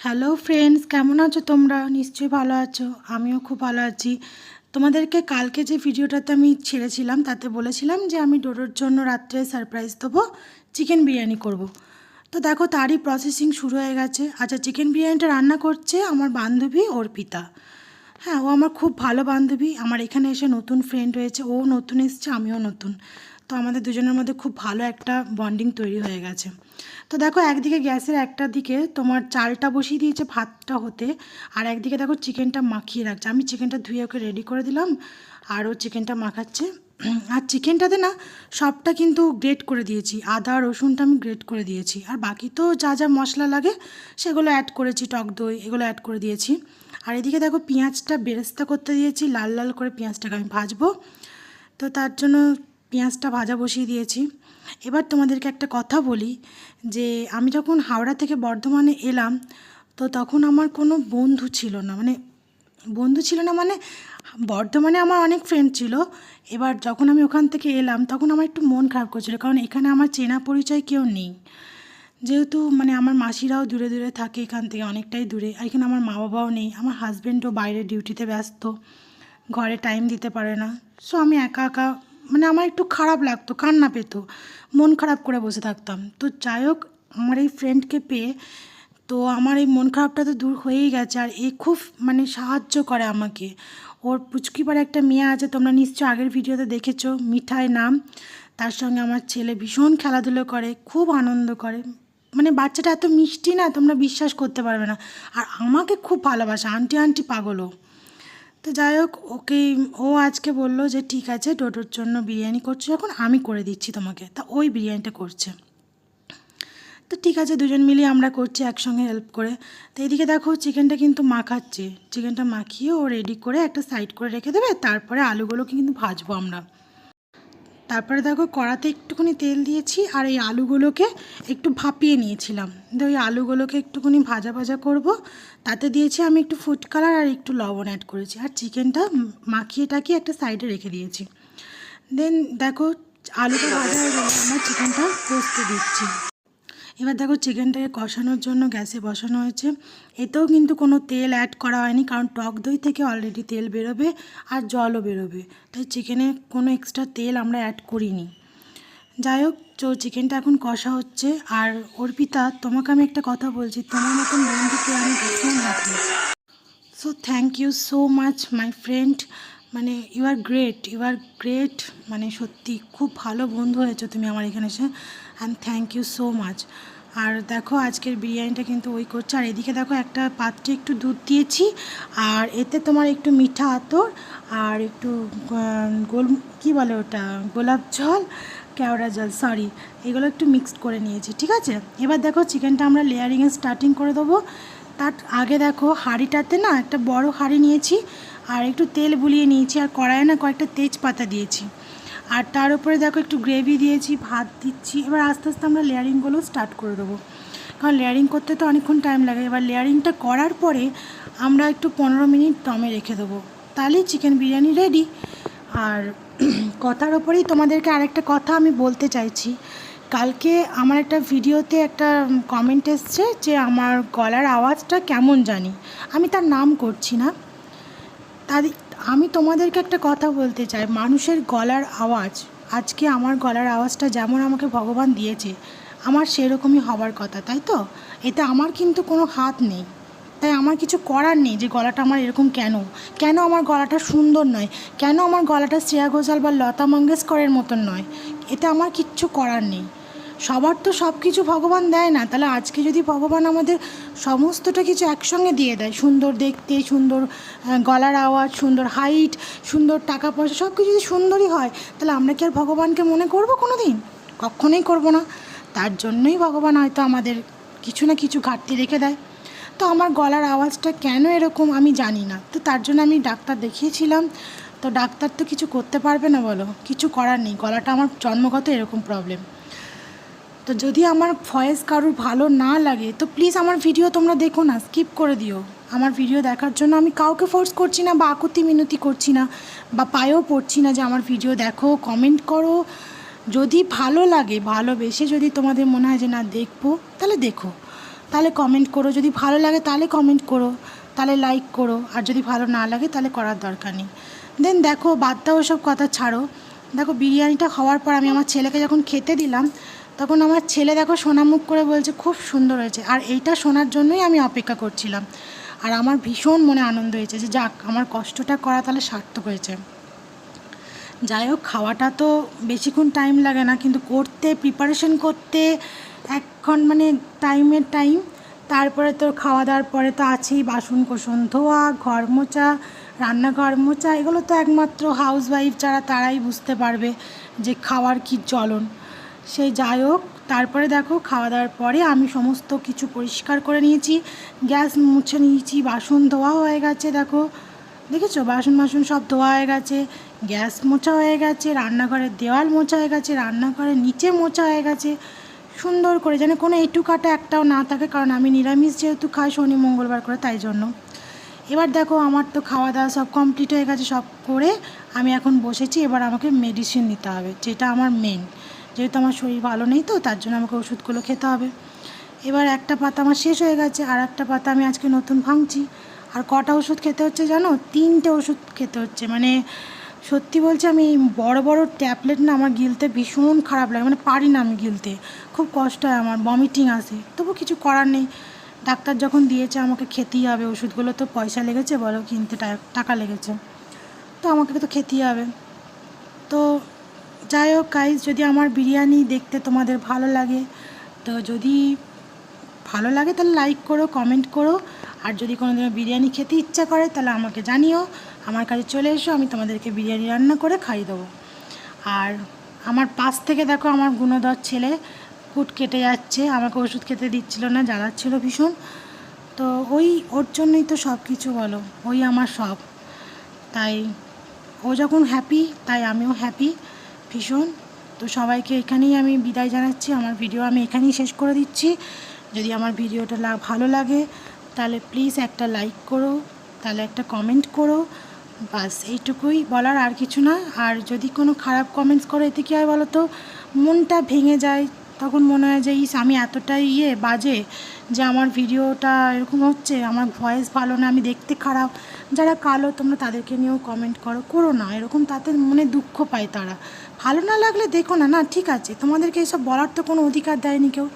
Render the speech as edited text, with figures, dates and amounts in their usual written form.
Hello friends, কেমন আছো তোমরা? নিশ্চয়ই ভালো আছো। আমিও খুব ভালো আছি। তোমাদেরকে কালকে যে ভিডিওটাতে আমি ছেড়েছিলাম তাতে বলেছিলাম যে আমি ডোডোর জন্য রাত্রে সারপ্রাইজ দেবো, চিকেন বিরিয়ানি করব। তো দেখো তারই প্রসেসিং শুরু হয়ে গেছে। আচ্ছা, চিকেন বিরিয়ানিটা রান্না করছে আমার বান্ধবী অর্পিতা। হ্যাঁ, ও আমার খুব ভালো বান্ধবী। আমার এখানে এসে নতুন ফ্রেন্ড হয়েছে, ও নতুন এসছে, আমিও নতুন। তো আমাদের দুজনের মধ্যে খুব ভালো একটা বন্ডিং তৈরি হয়ে গেছে। তো দেখো একদিকে গ্যাসের একটা দিকে তোমার চালটা বসিয়ে দিয়েছে ভাতটা হতে, আর একদিকে দেখো চিকেনটা মাখিয়ে রাখছে। আমি চিকেনটা ধুয়ে ওকে রেডি করে দিলাম, আর ও চিকেনটা মাখাচ্ছে। আর চিকেনটাতে না সবটা কিন্তু গ্রেট করে দিয়েছি, আদা রসুনটা আমি গ্রেট করে দিয়েছি, আর বাকি তো যা যা মশলা লাগে সেগুলো অ্যাড করেছি, টক দই এগুলো অ্যাড করে দিয়েছি। আর এদিকে দেখো পেঁয়াজটা বেরেস্তা করতে দিয়েছি, লাল লাল করে পেঁয়াজটাকে আমি ভাজবো। তো তার জন্য পেঁয়াজটা ভাজা বসিয়ে দিয়েছি। এবার তোমাদেরকে একটা কথা বলি, যে আমি যখন হাওড়া থেকে বর্ধমানে এলাম, তো তখন আমার কোনো বন্ধু ছিল না, মানে বর্ধমানে আমার অনেক ফ্রেন্ড ছিল। এবার যখন আমি ওখান থেকে এলাম তখন আমার একটু মন খারাপ করছিল, কারণ এখানে আমার চেনা পরিচয় কেউ নেই। যেহেতু আমার মাসিরাও দূরে দূরে থাকে, এখান থেকে অনেকটাই দূরে, আর এখানে আমার মা বাবাও নেই, আমার হাজব্যান্ডও বাইরে ডিউটিতে ব্যস্ত, ঘরে টাইম দিতে পারে না। সো আমি একা একা, আমার একটু খারাপ লাগতো, কান্না পেতো, মন খারাপ করে বসে থাকতাম। তো যাই হোক, আমার এই ফ্রেন্ডকে পেয়ে তো আমার এই মন খারাপটা তো দূর হয়েই গেছে। আর এ খুব সাহায্য করে আমাকে। ওর পুচকিপাড়ে একটা মেয়ে আছে, তোমরা নিশ্চয় আগের ভিডিওতে দেখেছো, মিঠাই নাম। তার সঙ্গে আমার ছেলে ভীষণ খেলাধুলো করে, খুব আনন্দ করে। বাচ্চাটা এত মিষ্টি না, তোমরা বিশ্বাস করতে পারবে না। আর আমাকে খুব ভালোবাসে, আন্টি আন্টি পাগলও। তো যাই হোক, ও আজকে বললো যে ঠিক আছে, ডোডোর জন্য বিরিয়ানি করছো যখন, আমি করে দিচ্ছি তোমাকে। তা ওই বিরিয়ানিটা করছে। তো ঠিক আছে, দুজন মিলিয়ে আমরা করছি একসঙ্গে হেল্প করে। তো এদিকে দেখো চিকেনটা কিন্তু মাখাচ্ছে, চিকেনটা মাখিয়ে ও রেডি করে একটা সাইড করে রেখে দেবে। তারপরে আলুগুলোকে কিন্তু ভাজবো আমরা। তারপরে দেখো কড়াতে একটুখানি তেল দিয়েছি, আর এই আলুগুলোকে একটু ভাপিয়ে নিয়েছিলাম। তো ওই আলুগুলোকে একটুখানি ভাজা ভাজা করব। তাতে দিয়েছি আমি একটু ফুড কালার আর একটু লবণ অ্যাড করেছি, আর চিকেনটা মাখিয়ে টাকিয়ে একটা সাইডে রেখে দিয়েছি। দেন দেখো আলুটা ভাজা হয়ে গেলে আমরা চিকেনটা কষতে দিচ্ছি। এবার দেখো চিকেনটাকে কষানোর জন্য গ্যাসে বসানো হয়েছে। এতেও কিন্তু কোনো তেল অ্যাড করা হয়নি, কারণ টক দই থেকে অলরেডি তেল বেরোবে আর জলও বেরোবে, তাই চিকেনে কোনো এক্সট্রা তেল আমরা অ্যাড করিনি। যাই হোক, তো চিকেনটা এখন কষা হচ্ছে। আর অর্পিতা, তোমাকে আমি একটা কথা বলছি, তোমার মতন বন্ধুকে আমি ভীষণ happy. So thank you so much my friend. You are great, সত্যি খুব ভালো বন্ধু হয়েছো তুমি আমার এখানে এসে, and thank you so much. আর দেখো আজকের বিরিয়ানিটা কিন্তু ওই করছে। আর এদিকে দেখো একটা পাত্রে একটু দুধ দিয়েছি, আর এতে তোমার একটু মিঠা আতর আর একটু কী বলে ওটা, গোলাপ জল, কেওড়া জল, সরি, এগুলো একটু মিক্সড করে নিয়েছি। ঠিক আছে, এবার দেখো চিকেনটা আমরা লেয়ারিংয়ে স্টার্টিং করে দেবো। তার আগে দেখো হাঁড়িটাতে না একটা বড় হাঁড়ি নিয়েছি, আর একটু তেল বুলিয়ে নিয়েছি, আর কড়াইয়ে না কয়েকটা তেজপাতা দিয়েছি, আর তার উপরে দেখো একটু গ্রেভি দিয়েছি, ভাত দিচ্ছি। এবার আস্তে আস্তে আমরা লেয়ারিংগুলো স্টার্ট করে দেবো, কারণ লেয়ারিং করতে তো অনেকক্ষণ টাইম লাগে। এবার লেয়ারিংটা করার পরে আমরা একটু 15 মিনিট দমে রেখে দেবো, তাহলেই চিকেন বিরিয়ানি রেডি। আর কথার ওপরেই তোমাদেরকে আরেকটা কথা আমি বলতে চাইছি। কালকে আমার একটা ভিডিওতে একটা কমেন্ট এসছে যে আমার গলার আওয়াজটা কেমন জানি, আমি তার নাম করছি না। তাই আমি তোমাদেরকে একটা কথা বলতে চাই, মানুষের গলার আওয়াজ, আজকে আমার গলার আওয়াজটা যেমন আমাকে ভগবান দিয়েছে, আমার সেরকমই হবার কথা, তাই তো? এতে আমার কিন্তু কোনো হাত নেই, তাই আমার কিছু করার নেই যে গলাটা আমার এরকম কেন আমার গলাটা সুন্দর নয়, কেন আমার গলাটা শ্রেয়া ঘোষাল বা লতা মঙ্গেশকরের মতন নয়, এতে আমার কিচ্ছু করার নেই। সবার তো সব কিছু ভগবান দেয় না, তাহলে আজকে যদি ভগবান আমাদের সমস্তটা কিছু একসঙ্গে দিয়ে দেয়, সুন্দর দেখতে, সুন্দর গলার আওয়াজ, সুন্দর হাইট, সুন্দর টাকা পয়সা, সব কিছু যদি সুন্দরই হয়, তাহলে আমরা কি আর ভগবানকে মনে করবো কোনো দিন? কখনোই করবো না। তার জন্যই ভগবান হয়তো আমাদের কিছু না কিছু ঘাটতি রেখে দেয়। তো আমার গলার আওয়াজটা কেন এরকম আমি জানি না, তো তার জন্য আমি ডাক্তার দেখিয়েছিলাম। তো ডাক্তার তো কিছু করতে পারবে না, বলো, কিছু করার নেই, গলাটা আমার জন্মগত এরকম প্রবলেম। তো যদি আমার ভয়েস কারোর ভালো না লাগে তো প্লিজ আমার ভিডিও তোমরা দেখো না, স্কিপ করে দিও। আমার ভিডিও দেখার জন্য আমি কাউকে ফোর্স করছি না, বা আকুতি মিনতি করছি না, বা পায়েও পড়ছি না যে আমার ভিডিও দেখো, কমেন্ট করো। যদি ভালো লাগে, ভালোবেসে যদি তোমাদের মনে হয় যে না দেখবো, তাহলে দেখো। তাহলে কমেন্ট করো, যদি ভালো লাগে তাহলে কমেন্ট করো, তাহলে লাইক করো, আর যদি ভালো না লাগে তাহলে করার দরকার নেই। দেন দেখো, বাদ দাও ওসব কথা, ছাড়ো। দেখো বিরিয়ানিটা হওয়ার পর আমি আমার ছেলেকে যখন খেতে দিলাম, তখন আমার ছেলে দেখো সোনামুখ করে বলছে খুব সুন্দর হয়েছে। আর এইটা শোনার জন্যই আমি অপেক্ষা করছিলাম। আর আমার ভীষণ মনে আনন্দ হয়েছে যে যাক, আমার কষ্টটা করা তাহলে সার্থক হয়েছে। যাই হোক, খাওয়াটা তো বেশিক্ষণ টাইম লাগে না, কিন্তু করতে, প্রিপারেশন করতে মানে টাইমের টাইম। তারপরে তো খাওয়া দাওয়ার পরে তো আছেই বাসন কোসন ধোয়া, ঘর মোছা, রান্নাঘর মোছা। এগুলো তো একমাত্র হাউসওয়াইফ যারা তারাই বুঝতে পারবে যে খাওয়ার কী জ্বলন। সেই যাই হোক, তারপরে দেখো খাওয়া দাওয়ার পরে আমি সমস্ত কিছু পরিষ্কার করে নিয়েছি, গ্যাস মুছে নিয়েছি, বাসন ধোয়া হয়ে গেছে। দেখেছো, বাসন সব ধোয়া হয়ে গেছে, গ্যাস মোছা হয়ে গেছে, রান্নাঘরের দেওয়াল মোছা হয়ে গেছে, রান্নাঘরের নিচে মোছা হয়ে গেছে সুন্দর করে, যেন কোনো এঁটু কাটা একটাও না থাকে, কারণ আমি নিরামিষ যেহেতু খাই শনি মঙ্গলবার করে, তাই জন্য। এবার দেখো আমার তো খাওয়া দাওয়া সব কমপ্লিট হয়ে গেছে, সব করে আমি এখন বসেছি। এবার আমাকে মেডিসিন নিতে হবে, যেটা আমার মেন, যেহেতু আমার শরীর ভালো নেই, তো তার জন্য আমাকে ওষুধগুলো খেতে হবে। এবার একটা পাতা আমার শেষ হয়ে গেছে, আর একটা পাতা আমি আজকে নতুন ভাঙছি। আর কটা ওষুধ খেতে হচ্ছে জানো? 3টে ওষুধ খেতে হচ্ছে। মানে সত্যি বলছি, আমি বড় বড় ট্যাবলেট না আমার গিলতে ভীষণ খারাপ লাগে, মানে পারি না আমি গিলতে, খুব কষ্ট হয়, আমার বমিটিং আসে। তবু কিছু করার নেই, ডাক্তার যখন দিয়েছে আমাকে খেতেই হবে। ওষুধগুলো তো পয়সা লেগেছে, বলো, কিনতে টাকা লেগেছে, তো আমাকে তো খেতেই হবে। তো যাই হোক গাইস, যদি আমার বিরিয়ানি দেখতে তোমাদের ভালো লাগে, তো যদি ভালো লাগে তাহলে লাইক করো, কমেন্ট করো। আর যদি কোনো দিন বিরিয়ানি খেতে ইচ্ছা করে তাহলে আমাকে জানিও, আমার কাছে চলে এসো, আমি তোমাদেরকে বিরিয়ানি রান্না করে খাইয়ে দেবো। আর আমার পাশ থেকে দেখো আমার গুণধর ছেলে ফুট কেটে যাচ্ছে, আমাকে ওষুধ খেতে দিচ্ছিল না, জ্বালাচ্ছিল ভীষণ। তো ওর জন্যই তো সব কিছু, বলো, ওই আমার সব। তাই ও যখন হ্যাপি, তাই আমিও হ্যাপি ভীষণ। তো সবাইকে এখানেই আমি বিদায় জানাচ্ছি, আমার ভিডিও আমি এখানেই শেষ করে দিচ্ছি। যদি আমার ভিডিওটা ভালো লাগে তাহলে প্লিজ একটা লাইক করো, তাহলে একটা কমেন্ট করো, বাস এইটুকুই বলার, আর কিছু না। আর যদি কোনো খারাপ কমেন্টস করো, এতে কী হয় বলো তো, মনটা ভেঙে যায়। তখন মনে হয় যে আমি এতটাই বাজে যে আমার ভিডিওটা এরকম হচ্ছে, আমার ভয়েস ভালো না, আমি দেখতে খারাপ। যারা কালো তোমরা তাদেরকে নিয়েও কমেন্ট করো না এরকম, তাতে মনে দুঃখ পায় তারা। ভালো না লাগলে দেখো না, না ঠিক আছে, তোমাদেরকে এসব বলার তো কোনো অধিকার দেয়নি কেউ।